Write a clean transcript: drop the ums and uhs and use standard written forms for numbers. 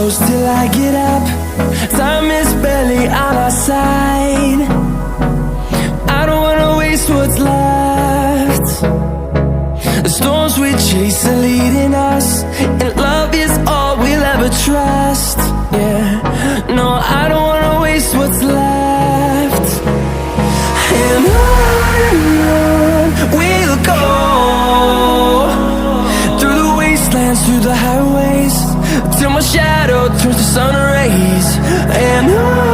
close till I get up. Time is barely on our side. I don't wanna waste what's left. The storms we chase are leading us, and love is all we'll ever trust. Yeah, no, I don't wanna waste what's left. And on we'll go, through the wastelands, through the highways, till my shadow turns to sun rays. And on